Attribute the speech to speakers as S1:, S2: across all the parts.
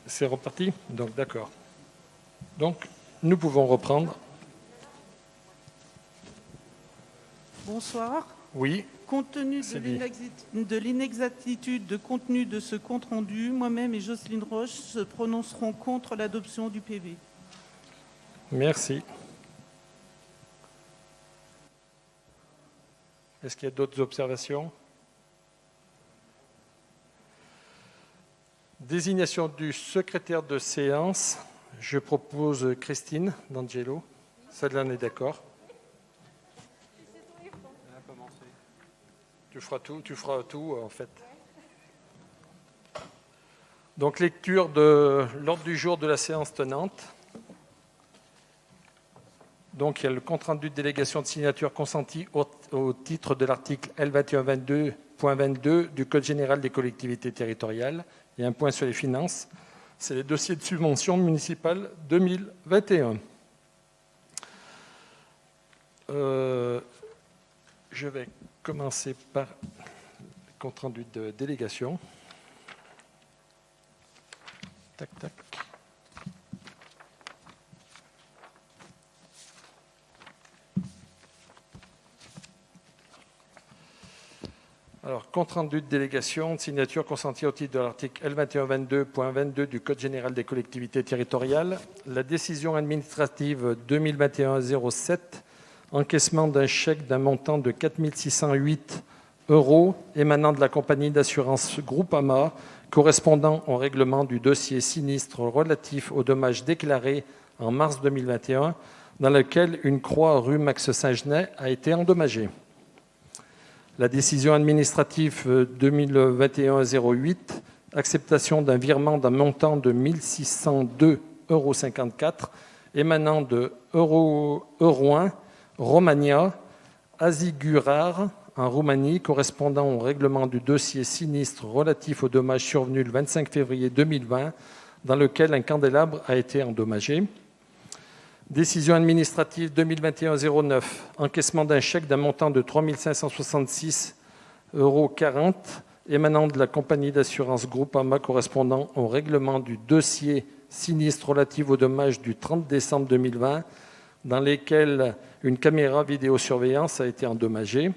S1: C'est reparti? Donc, d'accord. Donc, nous pouvons reprendre.
S2: Bonsoir.
S1: Oui.
S2: Compte tenu de l'inexactitude de contenu de ce compte-rendu, moi-même et Jocelyne Roche se prononcerons contre l'adoption du PV.
S1: Merci. Est-ce qu'il y a d'autres observations? Désignation du secrétaire de séance. Je propose Christine D'Angelo. Celle-là, on est d'accord. Tu feras tout en fait. Donc, lecture de l'ordre du jour de la séance tenante. Donc, il y a le compte-rendu de délégation de signature consentie au titre de l'article L2122.22 du Code général des collectivités territoriales. Il y a un point sur les finances. C'est les dossiers de subvention municipale 2021. Je vais commencer par le compte-rendu de délégation. Tac, tac. Alors, compte-rendu de délégation, de signature consentie au titre de l'article L2122.22 du Code général des collectivités territoriales. La décision administrative 2021-07, encaissement d'un chèque d'un montant de 4 608 € émanant de la compagnie d'assurance Groupama, correspondant au règlement du dossier sinistre relatif aux dommages déclarés en mars 2021, dans lequel une croix rue Max Saint-Genet a été endommagée. La décision administrative 2021-08, acceptation d'un virement d'un montant de 1 602,54 € émanant de Euroin Romania Asigurare en Roumanie, correspondant au règlement du dossier sinistre relatif aux dommages survenus le 25 février 2020, dans lequel un candélabre a été endommagé. Décision administrative 2021-09, encaissement d'un chèque d'un montant de 3 566,40 € émanant de la compagnie d'assurance Groupama, correspondant au règlement du dossier sinistre relatif aux dommages du 30 décembre 2020, dans lesquels une caméra vidéosurveillance a été endommagée.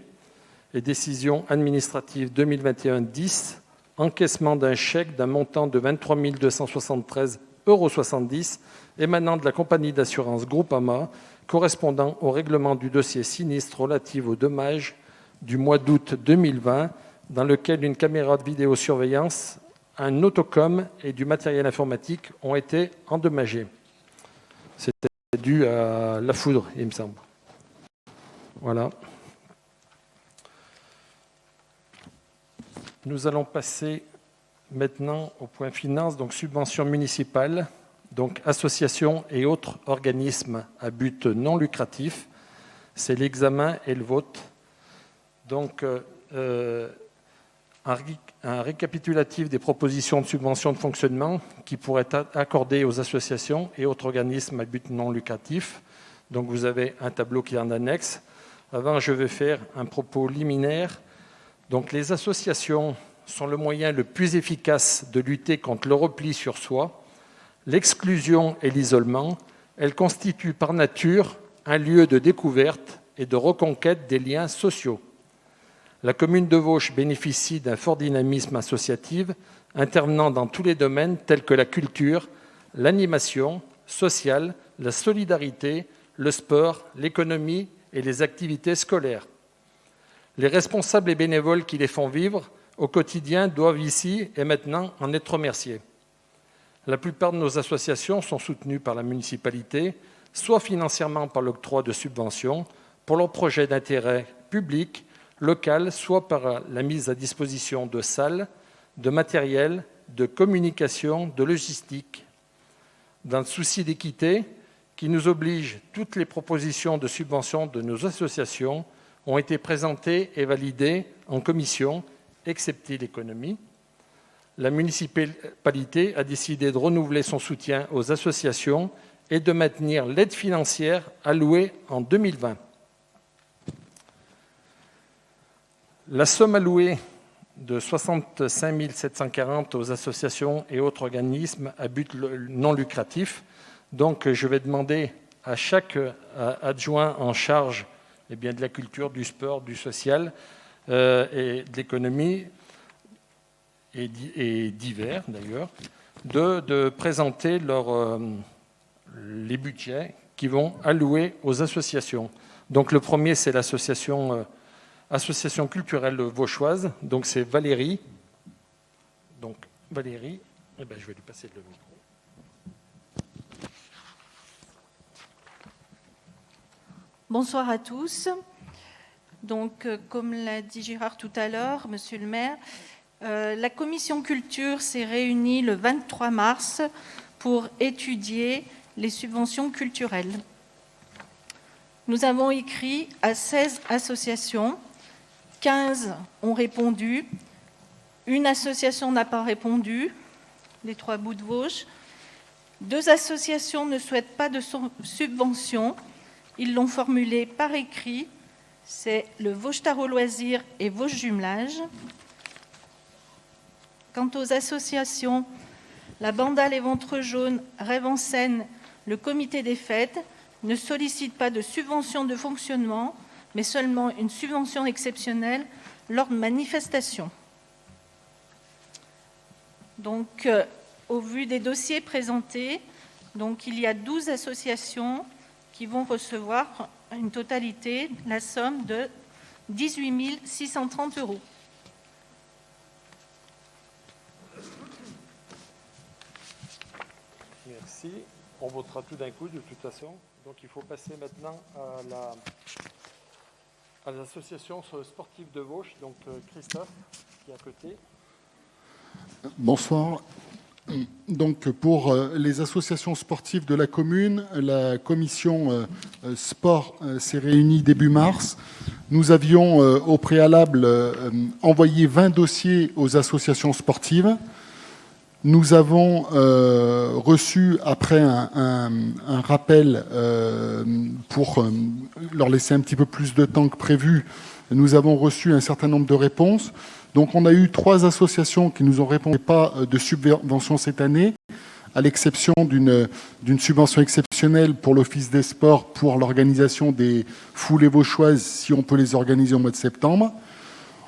S1: Et décision administrative 2021-10, encaissement d'un chèque d'un montant de 23 273,70 € émanant de la compagnie d'assurance Groupama, correspondant au règlement du dossier sinistre relatif aux dommages du mois d'août 2020, dans lequel une caméra de vidéosurveillance, un autocom et du matériel informatique ont été endommagés. C'était dû à la foudre, il me semble. Voilà. Nous allons passer maintenant au point finance, donc subvention municipale, donc associations et autres organismes à but non lucratif. C'est l'examen et le vote. Donc, un récapitulatif des propositions de subvention de fonctionnement qui pourraient être accordées aux associations et autres organismes à but non lucratif. Donc, vous avez un tableau qui est en annexe. Avant, je vais faire un propos liminaire. Donc, les associations sont le moyen le plus efficace de lutter contre le repli sur soi, l'exclusion et l'isolement. Elles constituent par nature un lieu de découverte et de reconquête des liens sociaux. La commune de Vauches bénéficie d'un fort dynamisme associatif, intervenant dans tous les domaines tels que la culture, l'animation sociale, la solidarité, le sport, l'économie et les activités scolaires. Les responsables et bénévoles qui les font vivre au quotidien doivent ici et maintenant en être remerciés. La plupart de nos associations sont soutenues par la municipalité, soit financièrement par l'octroi de subventions pour leurs projets d'intérêt public, local, soit par la mise à disposition de salles, de matériel, de communication, de logistique. Dans le souci d'équité qui nous oblige, toutes les propositions de subventions de nos associations ont été présentées et validées en commission, excepté l'économie. La municipalité a décidé de renouveler son soutien aux associations et de maintenir l'aide financière allouée en 2020. La somme allouée de 65 740 aux associations et autres organismes à but non lucratif. Donc, je vais demander à chaque adjoint en charge de la culture, du sport, du social et de l'économie, et divers d'ailleurs, de présenter les budgets qui vont allouer aux associations. Donc le premier, c'est l'association Association culturelle vauchoise. Donc c'est Valérie. Donc Valérie, je vais lui passer le micro.
S3: Bonsoir à tous. Donc, comme l'a dit Gérard tout à l'heure, Monsieur le maire, la commission culture s'est réunie le 23 mars pour étudier les subventions culturelles. Nous avons écrit à 16 associations, 15 ont répondu, une association n'a pas répondu, les Trois Bouts de Vosges, 2 associations ne souhaitent pas de subvention, ils l'ont formulé par écrit, c'est le Vosges Tarot Loisirs et Vosges Jumelage. Quant aux associations, la Banda Les Ventres Jaunes, Rêve en Scène, le Comité des Fêtes ne sollicitent pas de subvention de fonctionnement, mais seulement une subvention exceptionnelle lors de manifestations. Donc, au vu des dossiers présentés, donc, il y a 12 associations qui vont recevoir une totalité, la somme de 18 630 €.
S1: Merci. On votera tout d'un coup de toute façon. Donc il faut passer maintenant à l'association sportive de Vosges. Donc Christophe, qui est à côté.
S4: Bonsoir. Donc pour les associations sportives de la commune, la commission sport s'est réunie début mars. Nous avions au préalable envoyé 20 dossiers aux associations sportives. Nous avons reçu, après un rappel pour leur laisser un petit peu plus de temps que prévu, nous avons reçu un certain nombre de réponses. Donc on a eu 3 associations qui nous ont répondu pas de subvention cette année, à l'exception d'une subvention exceptionnelle pour l'Office des sports pour l'organisation des foulées vauchoises, si on peut les organiser au mois de septembre.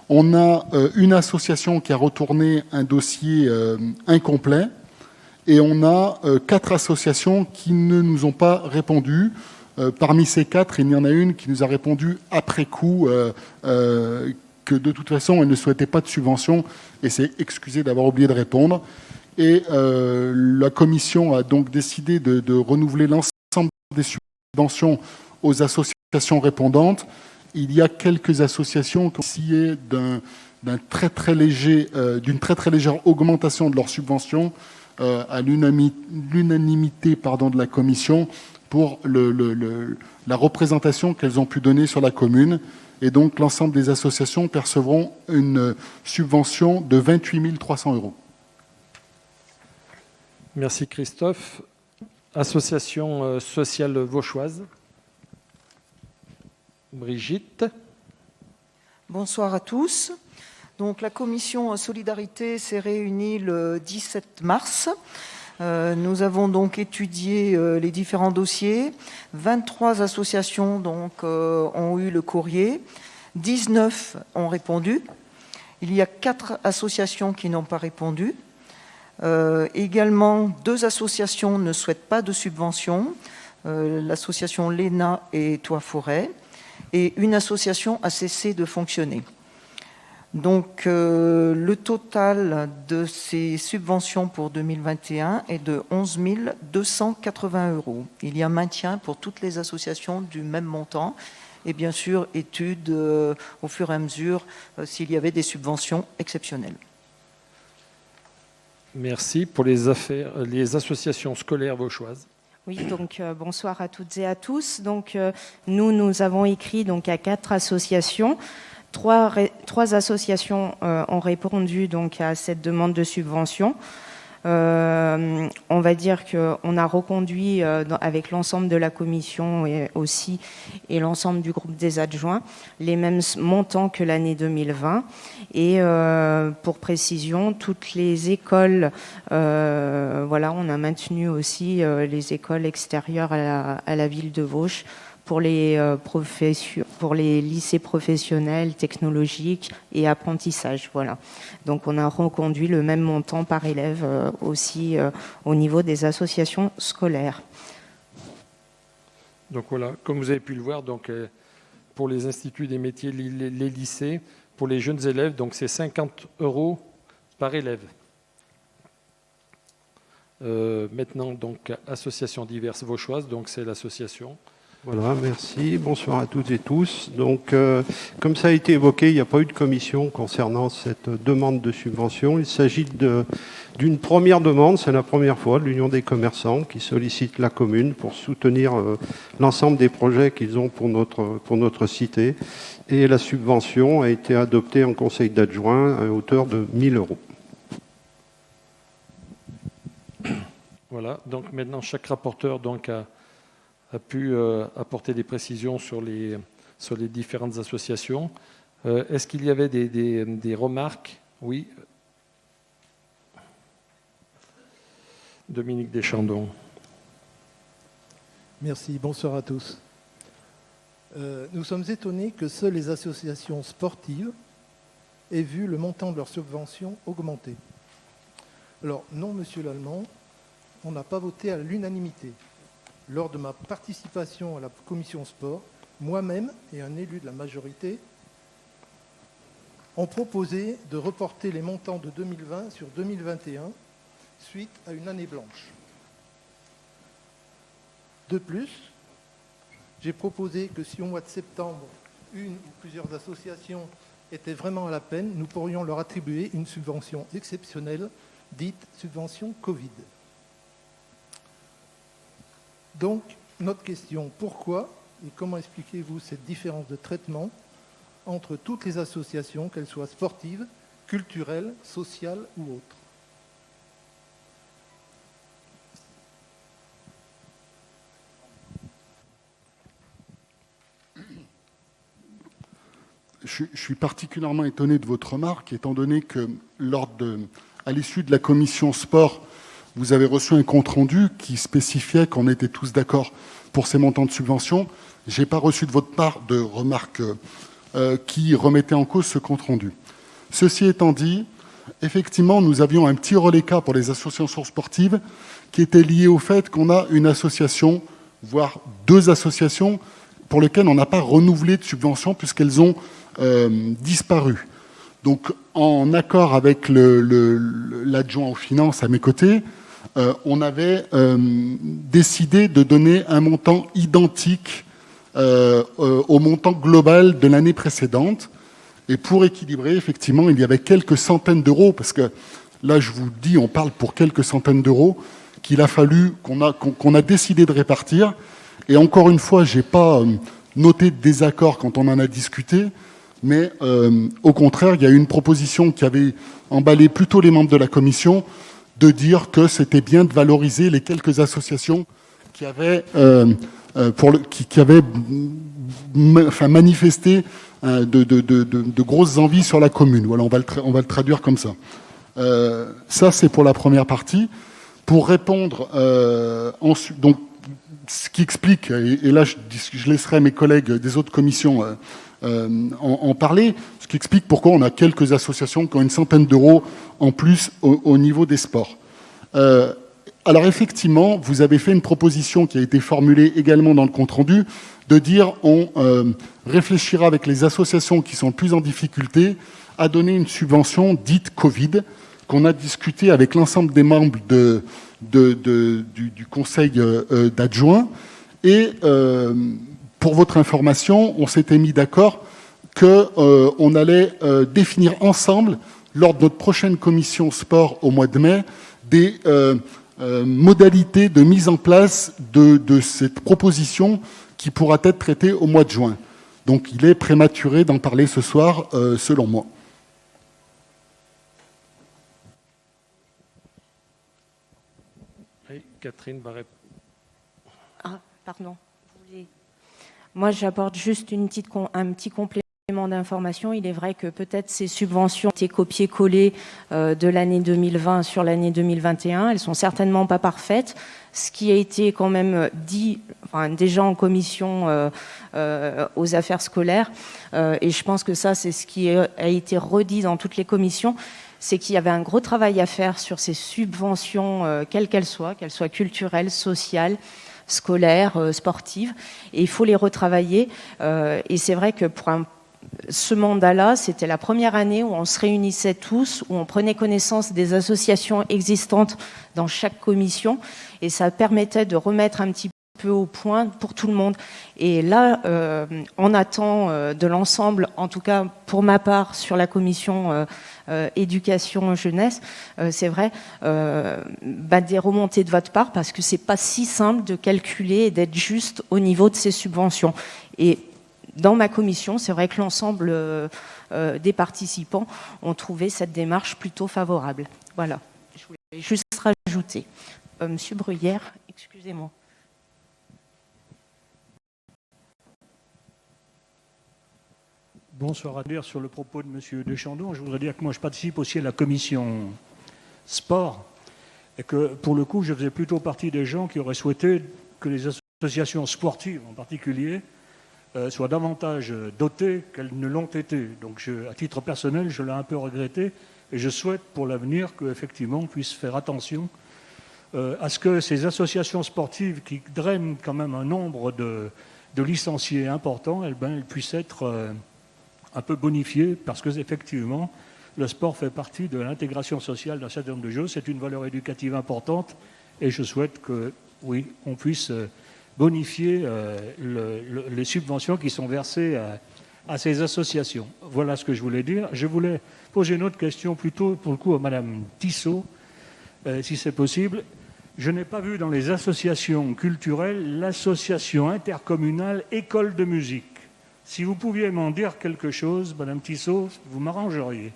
S4: On a une association qui a retourné un dossier incomplet et on a 4 associations qui ne nous ont pas répondu. Parmi ces 4, il y en a une qui nous a répondu après coup que de toute façon, elle ne souhaitait pas de subvention et s'est excusée d'avoir oublié de répondre. Et la commission a donc décidé de renouveler l'ensemble des subventions aux associations répondantes. Il y a quelques associations qui ont essayé d'une très très légère augmentation de leurs subventions à l'unanimité de la commission pour la représentation qu'elles ont pu donner sur la commune. Et donc l'ensemble des associations percevront une subvention de 28 300 €.
S1: Merci Christophe. Association sociale vauchoise. Brigitte.
S5: Bonsoir à tous. Donc, la commission Solidarité s'est réunie le 17 mars. Nous avons donc étudié les différents dossiers. 23 associations donc, ont eu le courrier. 19 ont répondu. Il y a 4 associations qui n'ont pas répondu. Également, 2 associations ne souhaitent pas de subvention. L'association Léna et Toit Forêt. Et une association a cessé de fonctionner. Donc, le total de ces subventions pour 2021 est de 11 280 €. Il y a maintien pour toutes les associations du même montant et bien sûr étude au fur et à mesure s'il y avait des subventions exceptionnelles.
S1: Merci. Pour les associations scolaires vauchoises.
S6: Oui, donc bonsoir à toutes et à tous. Donc nous avons écrit donc à 4 associations. 3 associations ont répondu donc à cette demande de subvention. On va dire qu'on a reconduit avec l'ensemble de la commission et l'ensemble du groupe des adjoints les mêmes montants que l'année 2020. Et pour précision, toutes les écoles, voilà, on a maintenu aussi les écoles extérieures à la ville de Vauche pour les lycées professionnels, technologiques et apprentissage. Voilà. Donc on a reconduit le même montant par élève aussi au niveau des associations scolaires.
S1: Donc voilà, comme vous avez pu le voir, donc, pour les instituts des métiers, les lycées, pour les jeunes élèves, donc c'est 50 € par élève. Maintenant, donc, association diverses vauchoises, donc c'est l'association.
S7: Voilà, merci. Bonsoir à toutes et tous. Donc, comme ça a été évoqué, il n'y a pas eu de commission concernant cette demande de subvention. Il s'agit d'une première demande, c'est la première fois, de l'Union des commerçants qui sollicite la commune pour soutenir l'ensemble des projets qu'ils ont pour notre cité. Et la subvention a été adoptée en conseil d'adjoints à hauteur de 1 000 €.
S1: Voilà, donc maintenant chaque rapporteur donc, a pu apporter des précisions sur les différentes associations. Est-ce qu'il y avait des remarques? Oui. Dominique Deschandon.
S8: Merci, bonsoir à tous. Nous sommes étonnés que seules les associations sportives aient vu le montant de leurs subventions augmenter. Alors, non, monsieur Lallemand, on n'a pas voté à l'unanimité. Lors de ma participation à la commission sport, moi-même et un élu de la majorité ont proposé de reporter les montants de 2020 sur 2021 suite à une année blanche. De plus, j'ai proposé que si au mois de septembre, une ou plusieurs associations étaient vraiment à la peine, nous pourrions leur attribuer une subvention exceptionnelle, dite subvention Covid. Donc, notre question, pourquoi et comment expliquez-vous cette différence de traitement entre toutes les associations, qu'elles soient sportives, culturelles, sociales ou autres?
S4: Je suis particulièrement étonné de votre remarque, étant donné que à l'issue de la commission sport, vous avez reçu un compte-rendu qui spécifiait qu'on était tous d'accord pour ces montants de subvention. Je n'ai pas reçu de votre part de remarques qui remettaient en cause ce compte-rendu. Ceci étant dit, effectivement, nous avions un petit reliquat pour les associations sportives qui était lié au fait qu'on a une association, voire deux associations, pour lesquelles on n'a pas renouvelé de subvention puisqu'elles ont disparu. Donc, en accord avec l'adjoint aux finances à mes côtés, on avait décidé de donner un montant identique au montant global de l'année précédente. Et pour équilibrer, effectivement, il y avait quelques centaines d'euros, parce que là, je vous dis, on parle pour quelques centaines d'euros, qu'il a fallu, qu'on a décidé de répartir. Et encore une fois, je n'ai pas noté de désaccord quand on en a discuté, mais au contraire, il y a eu une proposition qui avait emballé plutôt les membres de la commission, de dire que c'était bien de valoriser les quelques associations qui avaient, manifesté de grosses envies sur la commune. Voilà, on va le traduire comme ça. Ça, c'est pour la première partie. Pour répondre ensuite, donc, ce qui explique, et là je laisserai mes collègues des autres commissions en parler, ce qui explique pourquoi on a quelques associations qui ont une centaine d'euros en plus au niveau des sports. Alors effectivement, vous avez fait une proposition qui a été formulée également dans le compte-rendu, de dire on réfléchira avec les associations qui sont le plus en difficulté à donner une subvention dite Covid, qu'on a discuté avec l'ensemble des membres du conseil d'adjoints. Et pour votre information, on s'était mis d'accord qu'on allait définir ensemble, lors de notre prochaine commission sport au mois de mai, des modalités de mise en place de cette proposition qui pourra être traitée au mois de juin. Donc il est prématuré d'en parler ce soir, selon moi.
S1: Oui, Catherine va répondre.
S6: Ah, pardon. Moi, j'apporte juste un petit complément d'information. Il est vrai que peut-être ces subventions ont été copiées-collées de l'année 2020 sur l'année 2021. Elles sont certainement pas parfaites. Ce qui a été quand même dit déjà en commission aux affaires scolaires, et je pense que ça, c'est ce qui a été redit dans toutes les commissions, c'est qu'il y avait un gros travail à faire sur ces subventions, quelles qu'elles soient culturelles, sociales, scolaires, sportives, et il faut les retravailler. Et c'est vrai que pour ce mandat-là, c'était la première année où on se réunissait tous, où on prenait connaissance des associations existantes dans chaque commission, et ça permettait de remettre un petit peu au point pour tout le monde. Et là, on attend de l'ensemble, en tout cas pour ma part, sur la commission éducation jeunesse, c'est vrai, des remontées de votre part, parce que c'est pas si simple de calculer et d'être juste au niveau de ces subventions. Et dans ma commission, c'est vrai que l'ensemble des participants ont trouvé cette démarche plutôt favorable. Voilà, je voulais juste rajouter. Monsieur Bruyère, excusez-moi.
S9: Bonsoir à dire sur le propos de M. Deschandon. Je voudrais dire que moi, je participe aussi à la commission sport et que, pour le coup, je faisais plutôt partie des gens qui auraient souhaité que les associations sportives, en particulier, soient davantage dotées qu'elles ne l'ont été. Donc, à titre personnel, je l'ai un peu regretté et je souhaite pour l'avenir qu'effectivement, on puisse faire attention à ce que ces associations sportives qui drainent quand même un nombre de licenciés importants, elles puissent être un peu bonifiées, parce que effectivement, le sport fait partie de l'intégration sociale d'un certain nombre de choses. C'est une valeur éducative importante et je souhaite que, oui, on puisse bonifier les subventions qui sont versées à ces associations. Voilà ce que je voulais dire. Je voulais poser une autre question plutôt, pour le coup, à Madame Tissot, si c'est possible. Je n'ai pas vu dans les associations culturelles l'association intercommunale École de musique. Si vous pouviez m'en dire quelque chose, Madame Tissot, vous m'arrangeriez.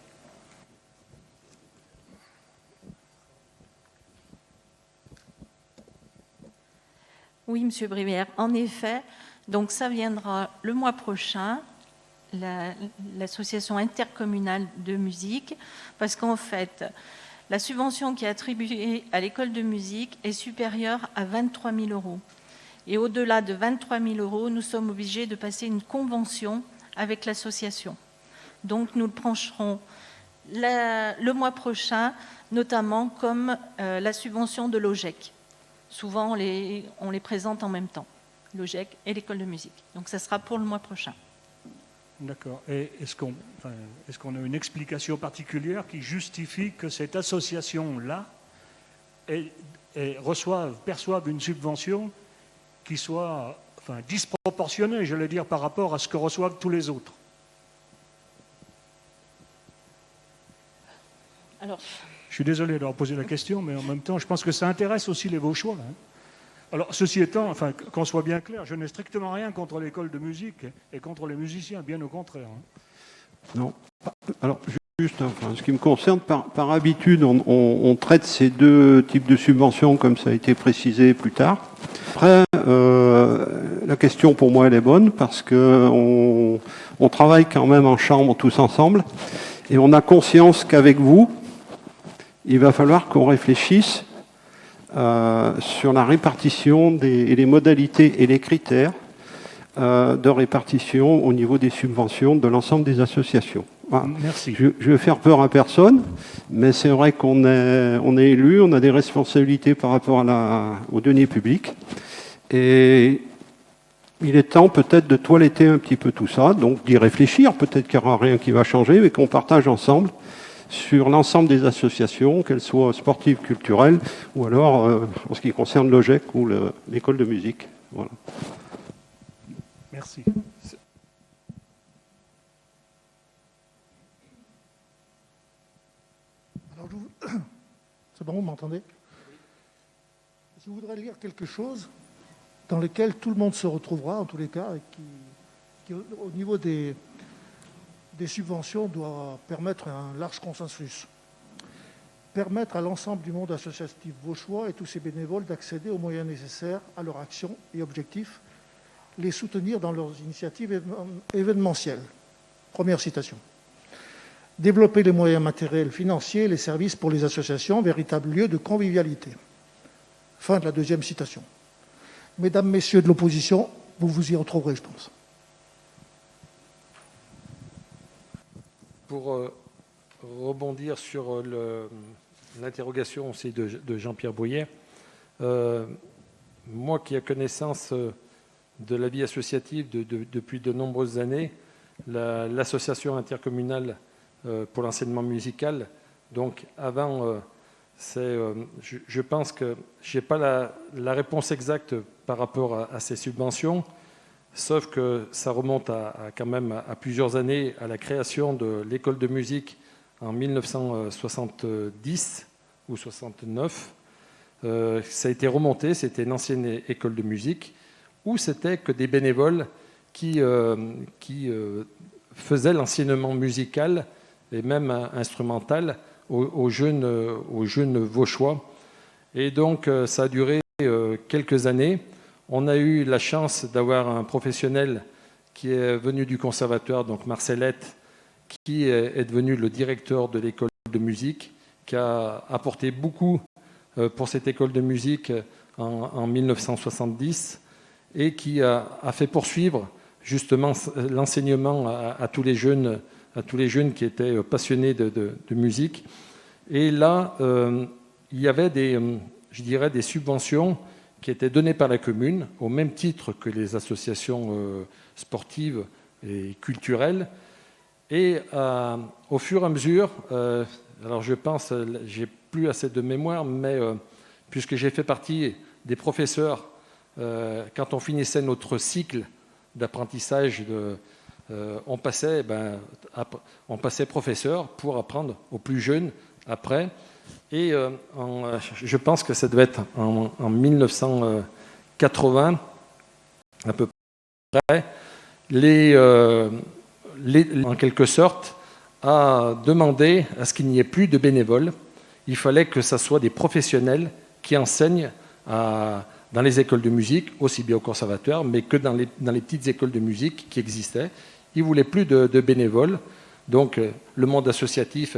S3: Oui, Monsieur Brivière, en effet, donc ça viendra le mois prochain, l'association intercommunale de musique, parce qu'en fait, la subvention qui est attribuée à l'école de musique est supérieure à 23 000 €. Et au-delà de 23 000 €, nous sommes obligés de passer une convention avec l'association. Donc nous le trancherons le mois prochain, notamment comme la subvention de l'OGEC. Souvent, on les présente en même temps, l'OGEC et l'école de musique. Donc ça sera pour le mois prochain.
S9: D'accord. Et est-ce qu'on a une explication particulière qui justifie que cette association-là perçoive une subvention qui soit disproportionnée, je vais dire, par rapport à ce que reçoivent tous les autres?
S3: Alors,
S9: je suis désolé d'avoir posé la question, mais en même temps, je pense que ça intéresse aussi les Vauchois. Alors, ceci étant, qu'on soit bien clair, je n'ai strictement rien contre l'école de musique et contre les musiciens, bien au contraire.
S7: Non. Alors, juste, ce qui me concerne, par habitude, on traite ces deux types de subventions comme ça a été précisé plus tard. Après, la question pour moi, elle est bonne parce qu'on travaille quand même en chambre tous ensemble et on a conscience qu'avec vous, il va falloir qu'on réfléchisse sur la répartition et les modalités et les critères de répartition au niveau des subventions de l'ensemble des associations. Voilà.
S9: Merci.
S7: Je ne veux faire peur à personne, mais c'est vrai qu'on est élu, on a des responsabilités par rapport aux deniers publics. Et il est temps peut-être de toiletter un petit peu tout ça, donc d'y réfléchir. Peut-être qu'il n'y aura rien qui va changer, mais qu'on partage ensemble sur l'ensemble des associations, qu'elles soient sportives, culturelles, ou alors en ce qui concerne l'OGEC ou l'école de musique. Voilà.
S9: Merci.
S8: Alors, c'est bon, vous m'entendez? Je voudrais lire quelque chose dans lequel tout le monde se retrouvera, en tous les cas, et qui au niveau des subventions, doit permettre un large consensus.
S10: permettre à l'ensemble du monde associatif vauchois et tous ses bénévoles d'accéder aux moyens nécessaires à leur action et objectif, les soutenir dans leurs initiatives événementielles. Première citation. Développer les moyens matériels, financiers et les services pour les associations, véritable lieu de convivialité. Fin de la deuxième citation. Mesdames, Messieurs de l'opposition, vous vous y retrouverez, je pense.
S1: Pour rebondir sur l'interrogation aussi de Jean-Pierre Brouillet, moi qui ai connaissance de la vie associative depuis de nombreuses années, l'association intercommunale pour l'enseignement musical, donc avant, je pense que je n'ai pas la réponse exacte par rapport à ces subventions, sauf que ça remonte quand même à plusieurs années, à la création de l'école de musique en 1970 ou 69. Ça a été remonté, c'était une ancienne école de musique, où c'était que des bénévoles qui faisaient l'enseignement musical et même instrumental aux jeunes vauchois. Et donc ça a duré quelques années. On a eu la chance d'avoir un professionnel qui est venu du conservatoire, donc Marcellette, qui est devenu le directeur de l'école de musique, qui a apporté beaucoup pour cette école de musique en 1970 et qui a fait poursuivre justement l'enseignement à tous les jeunes qui étaient passionnés de musique. Et là, il y avait des subventions qui étaient données par la commune, au même titre que les associations sportives et culturelles. Et au fur et à mesure, alors je pense, j'ai plus assez de mémoire, mais puisque j'ai fait partie des professeurs, quand on finissait notre cycle d'apprentissage, on passait professeur pour apprendre aux plus jeunes après. Et je pense que ça devait être en 1980, à peu près, en quelque sorte, a demandé à ce qu'il n'y ait plus de bénévoles. Il fallait que ce soit des professionnels qui enseignent dans les écoles de musique, aussi bien au conservatoire, mais que dans les petites écoles de musique qui existaient. Ils ne voulaient plus de bénévoles. Donc, le monde associatif,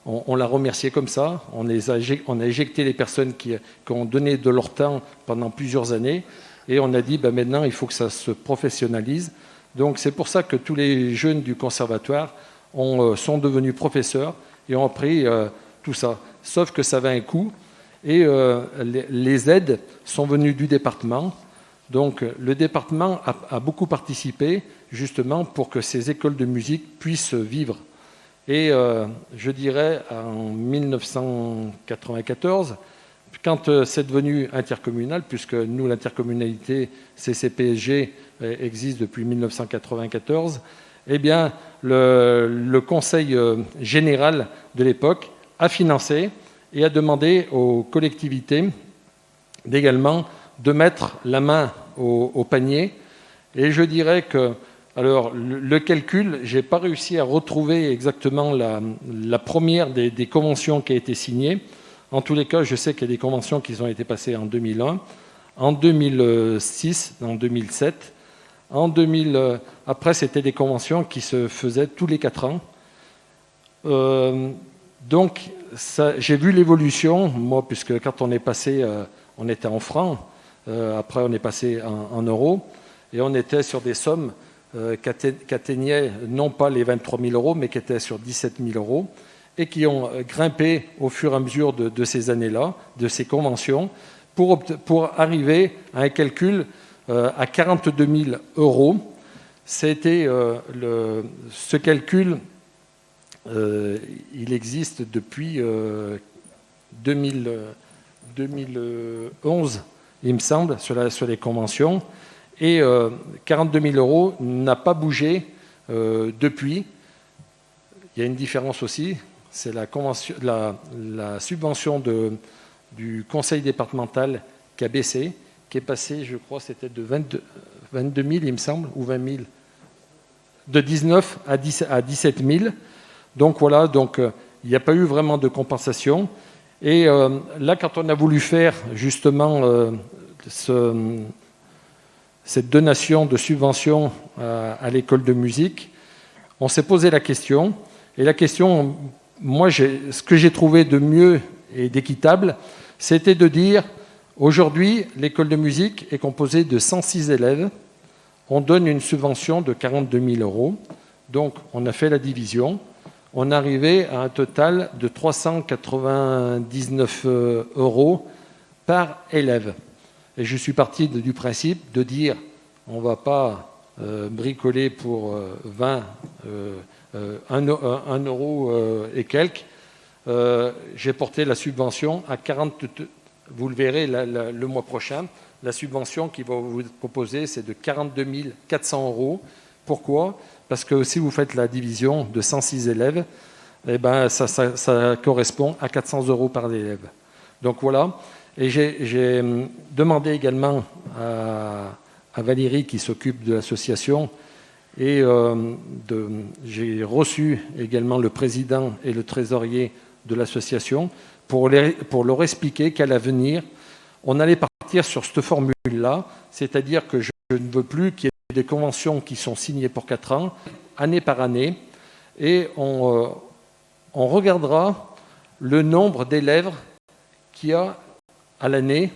S1: on l'a remercié comme ça. On a éjecté les personnes qui ont donné de leur temps pendant plusieurs années. Et on a dit, maintenant, il faut que ça se professionnalise. Donc, c'est pour ça que tous les jeunes du conservatoire sont devenus professeurs et ont appris tout ça. Sauf que ça avait un coût. Et les aides sont venues du département. Donc, le département a beaucoup participé, justement, pour que ces écoles de musique puissent vivre. Et je dirais, en 1994, quand c'est devenu intercommunal, puisque nous, l'intercommunalité CCPSG existe depuis 1994, eh bien, le conseil général de l'époque a financé et a demandé aux collectivités également de mettre la main au panier. Et je dirais que, alors, le calcul, je n'ai pas réussi à retrouver exactement la première des conventions qui a été signée. En tous les cas, je sais qu'il y a des conventions qui ont été passées en 2001, en 2006, en 2007. Après, c'était des conventions qui se faisaient tous les 4 ans. Donc, j'ai vu l'évolution, moi, puisque quand on est passé, on était en francs, après on est passé en euros, et on était sur des sommes qui atteignaient non pas les 23 000 euros, mais qui étaient sur 17 000 euros, et qui ont grimpé au fur et à mesure de ces années-là, de ces conventions, pour arriver à un calcul à 42 000 euros. C'était ce calcul, il existe depuis 2011, il me semble, sur les conventions. Et 42 000 euros n'a pas bougé depuis. Il y a une différence aussi, c'est la subvention du conseil départemental qui a baissé, qui est passé, je crois, c'était de 22 000, il me semble, ou 20 000, de 19 à 17 000. Donc voilà, donc il n'y a pas eu vraiment de compensation. Et là, quand on a voulu faire justement cette donation de subvention à l'école de musique, on s'est posé la question. Et la question, moi, ce que j'ai trouvé de mieux et d'équitable, c'était de dire, aujourd'hui, l'école de musique est composée de 106 élèves. On donne une subvention de 42 000 euros. Donc, on a fait la division. On est arrivé à un total de 399 euros par élève. Et je suis parti du principe de dire, on ne va pas bricoler pour 1 euro et quelques. J'ai porté la subvention à 40, vous le verrez le mois prochain. La subvention qui va vous proposer, c'est de 42 400 euros. Pourquoi ? Parce que si vous faites la division de 106 élèves, eh ben, ça correspond à 400 euros par élève. Donc voilà. Et j'ai demandé également à Valérie, qui s'occupe de l'association, et j'ai reçu également le président et le trésorier de l'association pour leur expliquer qu'à l'avenir, on allait partir sur cette formule-là, c'est-à-dire que je ne veux plus qu'il y ait des conventions qui sont signées pour 4 ans, année par année, et on regardera le nombre d'élèves qu'il y a à l'année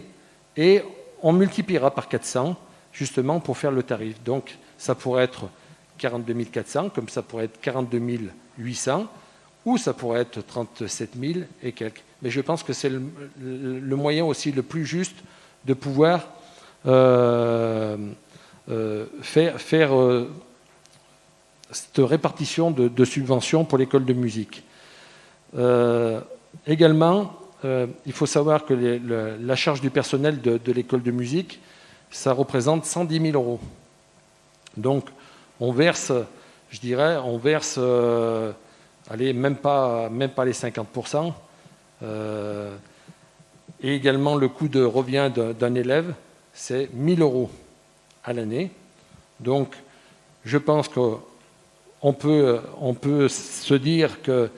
S1: et on multipliera par 400 justement pour faire le tarif. Donc ça pourrait être 42 400, comme ça pourrait être 42 800, ou ça pourrait être 37 000 et quelques. Mais je pense que c'est le moyen aussi le plus juste de pouvoir faire cette répartition de subventions pour l'école de musique. Également, il faut savoir que la charge du personnel de l'école de musique, ça représente 110 000 euros. Donc, on verse, je dirais, allez, même pas les 50%. Et également, le coût de revient d'un élève, c'est 1 000 euros à l'année. Donc, je pense qu'on peut se dire que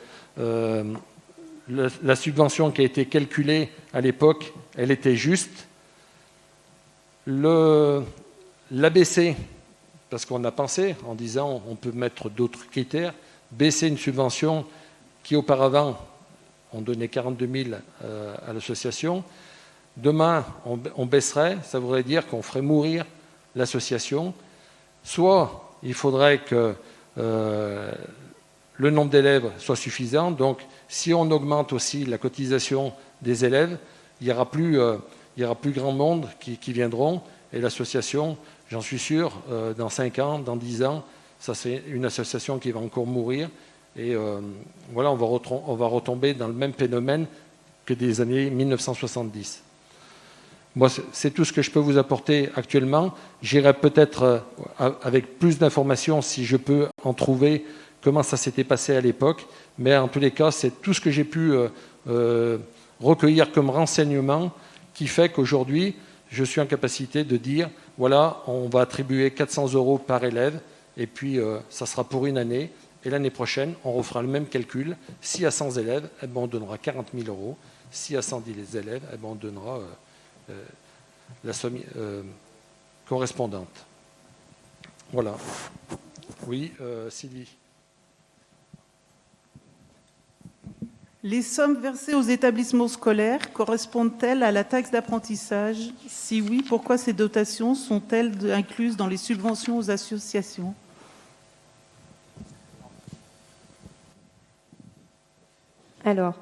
S1: la subvention qui a été calculée à l'époque, elle était juste. L'abaisser, parce qu'on a pensé en disant on peut mettre d'autres critères, baisser une subvention qui auparavant on donnait 42 000 à l'association. Demain, on baisserait, ça voudrait dire qu'on ferait mourir l'association. Soit il faudrait que le nombre d'élèves soit suffisant. Donc, si on augmente aussi la cotisation des élèves, il n'y aura plus grand monde qui viendront. Et l'association, j'en suis sûr, dans 5 ans, dans 10 ans, ça c'est une association qui va encore mourir. Et voilà, on va retomber dans le même phénomène que des années 1970. Moi, c'est tout ce que je peux vous apporter actuellement. J'irai peut-être avec plus d'informations, si je peux en trouver, comment ça s'était passé à l'époque. Mais en tous les cas, c'est tout ce que j'ai pu recueillir comme renseignement qui fait qu'aujourd'hui, je suis en capacité de dire, voilà, on va attribuer 400 euros par élève, et puis ça sera pour une année. Et l'année prochaine, on refera le même calcul. Si à 100 élèves, eh ben, on donnera 40 000 euros. Si à 110 élèves, eh ben, on donnera la somme correspondante. Voilà. Oui, Sylvie.
S2: Les sommes versées aux établissements scolaires correspondent-elles à la taxe d'apprentissage? Si oui, pourquoi ces dotations sont-elles incluses dans les subventions aux associations?
S6: Alors,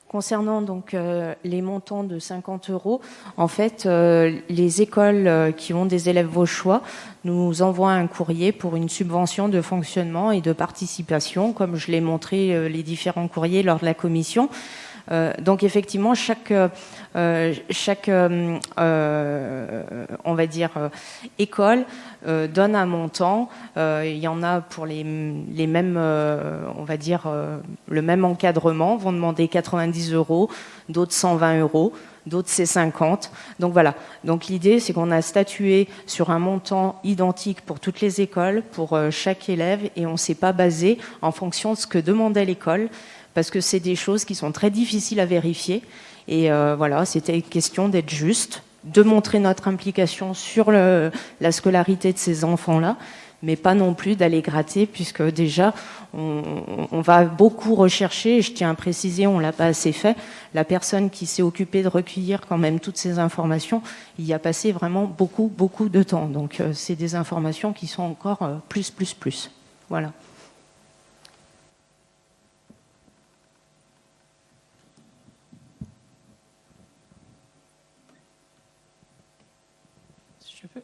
S6: concernant donc les montants de 50 euros, en fait, les écoles qui ont des élèves vauchois nous envoient un courrier pour une subvention de fonctionnement et de participation, comme je l'ai montré les différents courriers lors de la commission. Donc effectivement, chaque on va dire école donne un montant. Il y en a pour les mêmes, on va dire le même encadrement, vont demander 90 euros, d'autres 120 euros, d'autres c'est 50. Donc voilà. Donc l'idée, c'est qu'on a statué sur un montant identique pour toutes les écoles, pour chaque élève, et on ne s'est pas basé en fonction de ce que demandait l'école. parce que c'est des choses qui sont très difficiles à vérifier. Et voilà, c'était question d'être juste, de montrer notre implication sur la scolarité de ces enfants-là, mais pas non plus d'aller gratter, puisque déjà, on va beaucoup rechercher, et je tiens à préciser, on ne l'a pas assez fait, la personne qui s'est occupée de recueillir quand même toutes ces informations, il y a passé vraiment beaucoup, beaucoup de temps. Donc, c'est des informations qui sont encore plus. Voilà.
S11: Je peux.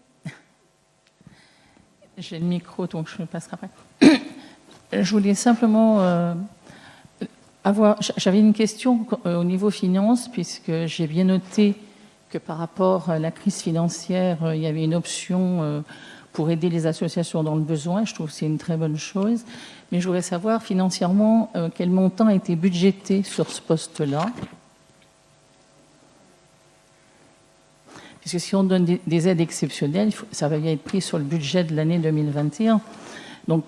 S11: J'ai le micro, donc je passerai après. Je voulais simplement j'avais une question au niveau finance, puisque j'ai bien noté que par rapport à la crise financière, il y avait une option pour aider les associations dans le besoin. Je trouve que c'est une très bonne chose. Mais je voudrais savoir financièrement quel montant a été budgété sur ce poste-là. Puisque si on donne des aides exceptionnelles, ça va bien être pris sur le budget de l'année 2021. Donc,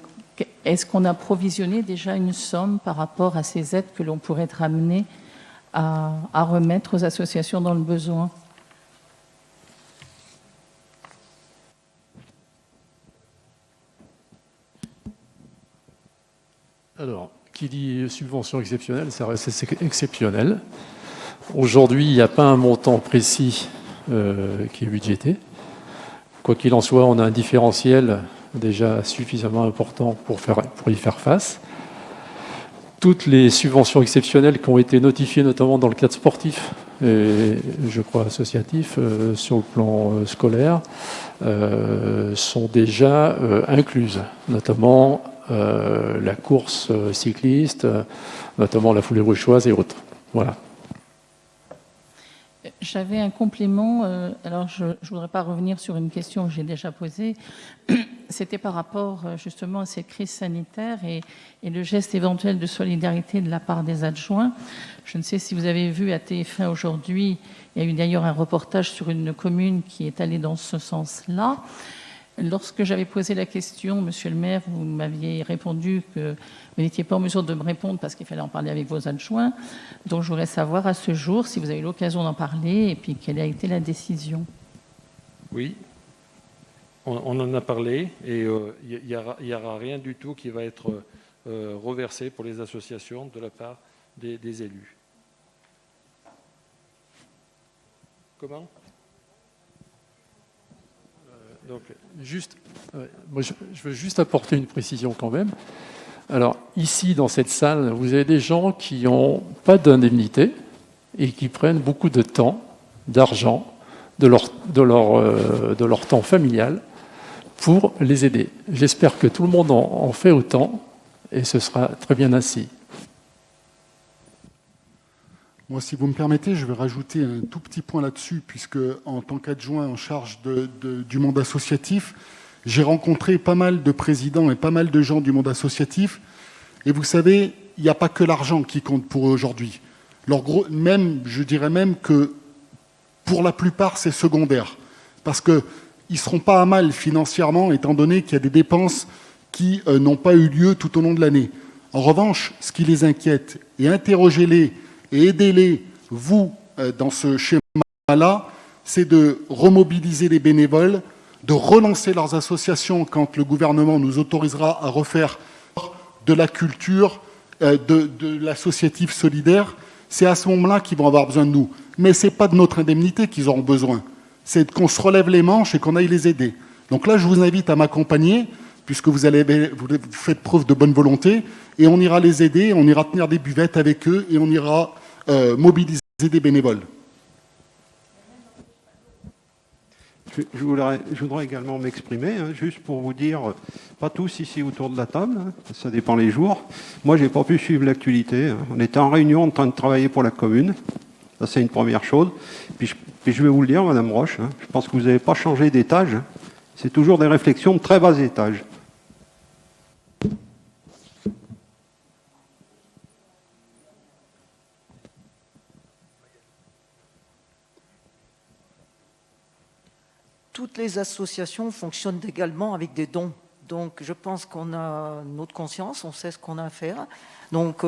S11: est-ce qu'on a provisionné déjà une somme par rapport à ces aides que l'on pourrait être amené à remettre aux associations dans le besoin?
S12: Alors, qui dit subvention exceptionnelle, ça reste exceptionnel. Aujourd'hui, il n'y a pas un montant précis qui est budgété. Quoi qu'il en soit, on a un différentiel déjà suffisamment important pour y faire face. Toutes les subventions exceptionnelles qui ont été notifiées, notamment dans le cadre sportif et je crois associatif, sur le plan scolaire, sont déjà incluses, notamment la course cycliste, notamment la foulée bruchoise et autres. Voilà.
S11: J'avais un complément, alors je ne voudrais pas revenir sur une question que j'ai déjà posée, c'était par rapport justement à cette crise sanitaire et le geste éventuel de solidarité de la part des adjoints. Je ne sais si vous avez vu à TF1 aujourd'hui, il y a eu d'ailleurs un reportage sur une commune qui est allée dans ce sens-là. Lorsque j'avais posé la question, monsieur le maire, vous m'aviez répondu que vous n'étiez pas en mesure de me répondre parce qu'il fallait en parler avec vos adjoints. Donc je voudrais savoir à ce jour si vous avez eu l'occasion d'en parler et puis quelle a été la décision.
S1: Oui, on en a parlé et il n'y aura rien du tout qui va être reversé pour les associations de la part des élus. Comment ?
S12: Donc, moi, je veux juste apporter une précision quand même. Alors, ici, dans cette salle, vous avez des gens qui n'ont pas d'indemnité et qui prennent beaucoup de temps, d'argent, de leur temps familial pour les aider. J'espère que tout le monde en fait autant et ce sera très bien ainsi.
S4: Moi, si vous me permettez, je vais rajouter un tout petit point là-dessus, puisque en tant qu'adjoint en charge du monde associatif, j'ai rencontré pas mal de présidents et pas mal de gens du monde associatif. Et vous savez, il n'y a pas que l'argent qui compte pour eux aujourd'hui. Je dirais même que pour la plupart, c'est secondaire. Parce qu'ils ne seront pas à mal financièrement, étant donné qu'il y a des dépenses qui n'ont pas eu lieu tout au long de l'année. En revanche, ce qui les inquiète, et interrogez-les, et aidez-les, vous, dans ce schéma-là, c'est de remobiliser les bénévoles, de relancer leurs associations quand le gouvernement nous autorisera à refaire de la culture, de l'associatif solidaire. C'est à ce moment-là qu'ils vont avoir besoin de nous. Mais ce n'est pas de notre indemnité qu'ils auront besoin. C'est qu'on se relève les manches et qu'on aille les aider. Donc là, je vous invite à m'accompagner, puisque vous faites preuve de bonne volonté, et on ira les aider, on ira tenir des buvettes avec eux, et on ira mobiliser des bénévoles.
S7: Je voudrais également m'exprimer, juste pour vous dire, pas tous ici autour de la table, ça dépend les jours. Moi, je n'ai pas pu suivre l'actualité. On était en réunion en train de travailler pour la commune. Ça, c'est une première chose. Puis je vais vous le dire, Madame Roche, je pense que vous n'avez pas changé d'étage. C'est toujours des réflexions de très bas étage.
S5: Toutes les associations fonctionnent également avec des dons Donc je pense qu'on a notre conscience, on sait ce qu'on a à faire. Donc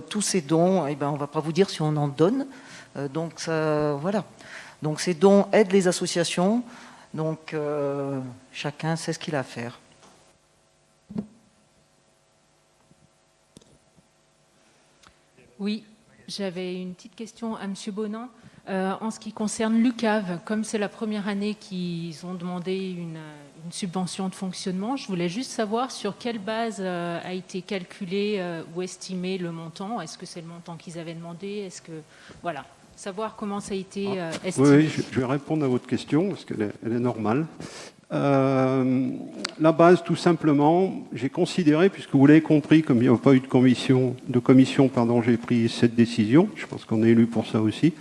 S5: tous ces dons, eh ben, on ne va pas vous dire si on en donne. Donc ça, voilà. Donc ces dons aident les associations. Donc chacun sait ce qu'il a à faire.
S13: Oui, j'avais une petite question à M. Bonin. En ce qui concerne l'UCAV, comme c'est la première année qu'ils ont demandé une subvention de fonctionnement, je voulais juste savoir sur quelle base a été calculé ou estimé le montant. Est-ce que c'est le montant qu'ils avaient demandé? Est-ce que, voilà, savoir comment ça a été estimé.
S7: Oui, je vais répondre à votre question, parce qu'elle est normale. La base, tout simplement, j'ai considéré, puisque vous l'avez compris, comme il n'y a pas eu de commission, j'ai pris cette décision. Je pense qu'on est élu pour ça aussi.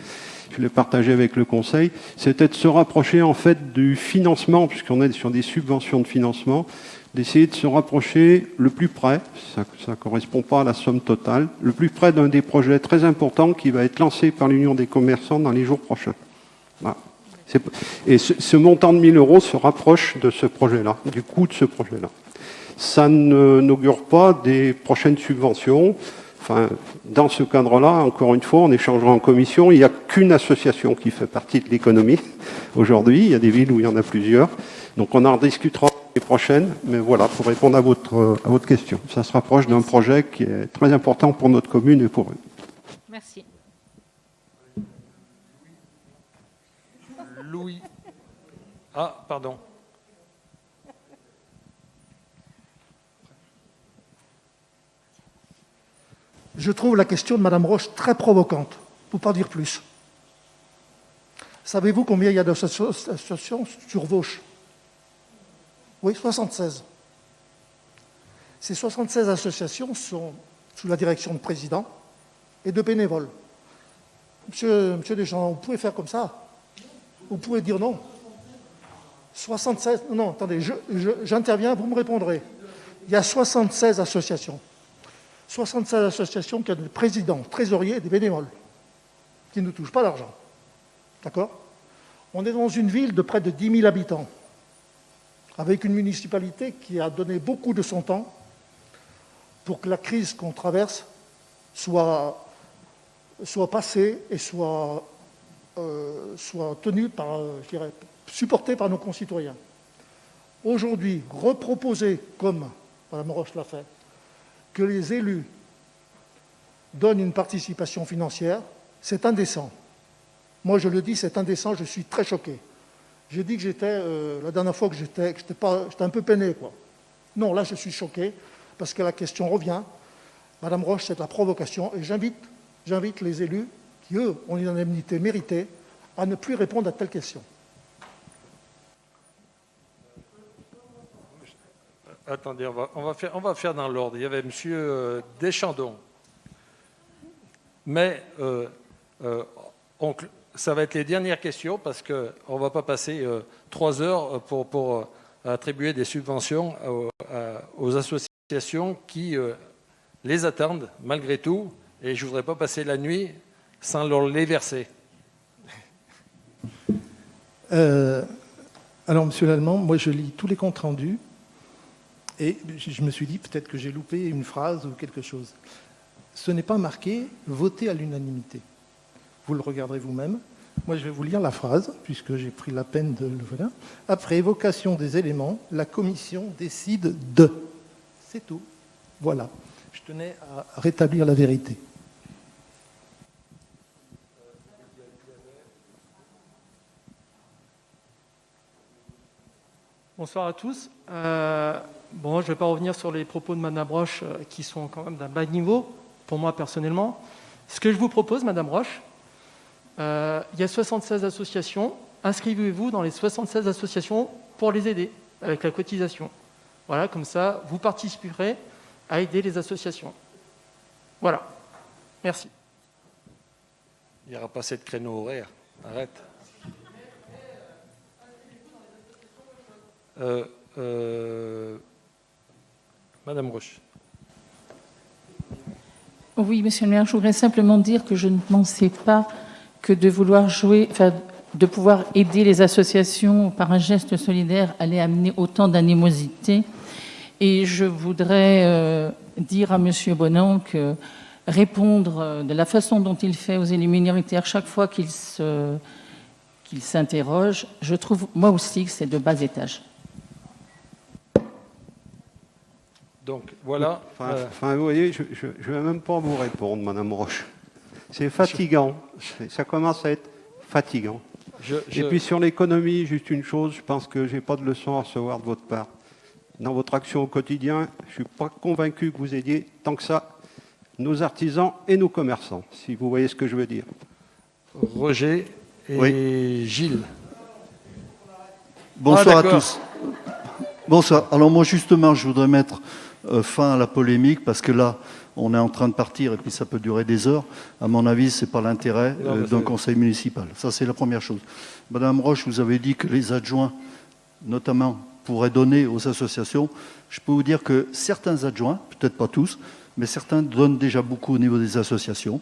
S7: Je l'ai partagé avec le Conseil. C'était de se rapprocher en fait du financement, puisqu'on est sur des subventions de financement, d'essayer de se rapprocher le plus près, ça ne correspond pas à la somme totale, le plus près d'un des projets très importants qui va être lancé par l'Union des commerçants dans les jours prochains. Voilà. Et ce montant de 1 000 € se rapproche de ce projet-là, du coût de ce projet-là. Ça n'augure pas des prochaines subventions. Enfin, dans ce cadre-là, encore une fois, on échangera en commission. Il n'y a qu'une association qui fait partie de l'économie aujourd'hui. Il y a des villes où il y en a plusieurs. Donc on en rediscutera les prochaines. Mais voilà, pour répondre à votre question. Ça se rapproche d'un projet qui est très important pour notre commune et pour eux.
S13: Merci.
S1: Louis. Ah, pardon.
S10: Je trouve la question de Mme Roche très provocante, pour ne pas dire plus. Savez-vous combien il y a d'associations sur Vauche? Oui, 76. Ces 76 associations sont sous la direction de présidents et de bénévoles. Monsieur Deschamps, vous pouvez faire comme ça? Vous pouvez dire non. 76, non, attendez, j'interviens, vous me répondrez. Il y a 76 associations. 76 associations qui ont des présidents, trésoriers et des bénévoles qui ne touchent pas d'argent. D'accord? On est dans une ville de près de 10 000 habitants, avec une municipalité qui a donné beaucoup de son temps pour que la crise qu'on traverse soit passée et soit tenue par, supportée par nos concitoyens. Aujourd'hui, reproposer, comme Mme Roche l'a fait, que les élus donnent une participation financière, c'est indécent. Moi, je le dis, c'est indécent, je suis très choqué. J'ai dit que la dernière fois que j'étais un peu peiné, quoi. Non, là, je suis choqué, parce que la question revient. Madame Roche, c'est de la provocation, et j'invite les élus, qui, eux, ont une indemnité méritée, à ne plus répondre à telle question.
S1: Attendez, on va faire dans l'ordre. Il y avait M. Deschamps. Mais ça va être les dernières questions parce qu'on ne va pas passer 3 heures pour attribuer des subventions aux associations qui les attendent malgré tout. Et je ne voudrais pas passer la nuit sans leur les verser.
S8: Alors, Monsieur Lallemand, moi je lis tous les comptes rendus. Et je me suis dit, peut-être que j'ai loupé une phrase ou quelque chose. Ce n'est pas marqué « voter à l'unanimité ». Vous le regarderez vous-même. Moi, je vais vous lire la phrase, puisque j'ai pris la peine de le voir. Après évocation des éléments, la commission décide de. C'est tout. Voilà. Je tenais à rétablir la vérité.
S14: Bonsoir à tous. Je ne vais pas revenir sur les propos de Mme Roche qui sont quand même d'un bas niveau, pour moi personnellement. Ce que je vous propose, Mme Roche, il y a 76 associations. Inscrivez-vous dans les 76 associations pour les aider avec la cotisation. Voilà, comme ça, vous participerez à aider les associations. Voilà. Merci.
S1: Il n'y aura pas assez de créneaux horaires. Arrête. Madame Roche.
S11: Oui, monsieur le maire, je voudrais simplement dire que je ne pensais pas que de vouloir jouer, de pouvoir aider les associations par un geste solidaire allait amener autant d'animosité. Et je voudrais dire à M. Bonan que répondre de la façon dont il fait aux élus minoritaires chaque fois qu'il s'interroge, je trouve moi aussi que c'est de bas étage.
S1: Donc voilà.
S7: Enfin, vous voyez, je ne vais même pas vous répondre, Madame Roche. C'est fatigant. Ça commence à être fatigant. Et puis sur l'économie, juste une chose, je pense que je n'ai pas de leçon à recevoir de votre part. Dans votre action au quotidien, je ne suis pas convaincu que vous aidiez tant que ça nos artisans et nos commerçants, si vous voyez ce que je veux dire.
S1: Roger et Gilles.
S15: Bonsoir à tous. Bonsoir. Alors moi justement, je voudrais mettre fin à la polémique parce que là, on est en train de partir et puis ça peut durer des heures. À mon avis, ce n'est pas l'intérêt d'un conseil municipal. Ça, c'est la première chose. Madame Roche, vous avez dit que les adjoints, notamment, pourraient donner aux associations. Je peux vous dire que certains adjoints, peut-être pas tous, mais certains donnent déjà beaucoup au niveau des associations.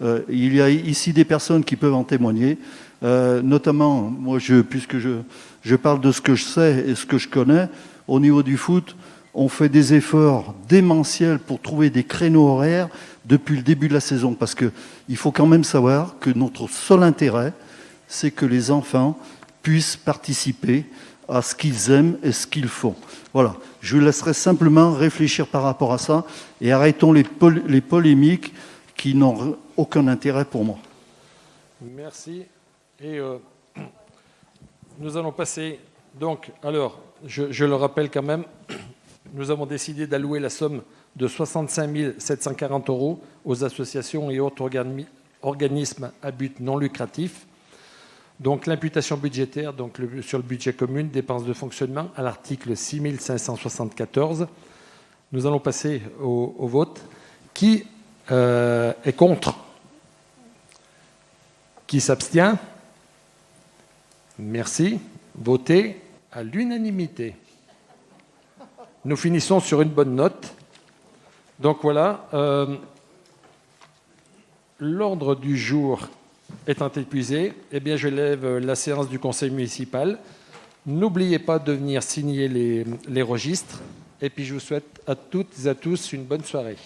S15: Il y a ici des personnes qui peuvent en témoigner. Notamment, moi, puisque je parle de ce que je sais et ce que je connais, au niveau du foot, on fait des efforts démentiels pour trouver des créneaux horaires depuis le début de la saison. Parce qu'il faut quand même savoir que notre seul intérêt, c'est que les enfants puissent participer à ce qu'ils aiment et ce qu'ils font. Voilà. Je vous laisserai simplement réfléchir par rapport à ça et arrêtons les polémiques qui n'ont aucun intérêt pour moi.
S1: Merci. Et nous allons passer, donc, alors, je le rappelle quand même, nous avons décidé d'allouer la somme de 65 740 € aux associations et autres organismes à but non lucratif. Donc l'imputation budgétaire sur le budget commun, dépenses de fonctionnement, à l'article 6574. Nous allons passer au vote. Qui est contre? Qui s'abstient? Merci. Votez à l'unanimité. Nous finissons sur une bonne note. Donc voilà, l'ordre du jour étant épuisé, eh bien je lève la séance du conseil municipal. N'oubliez pas de venir signer les registres. Et puis je vous souhaite à toutes et à tous une bonne soirée.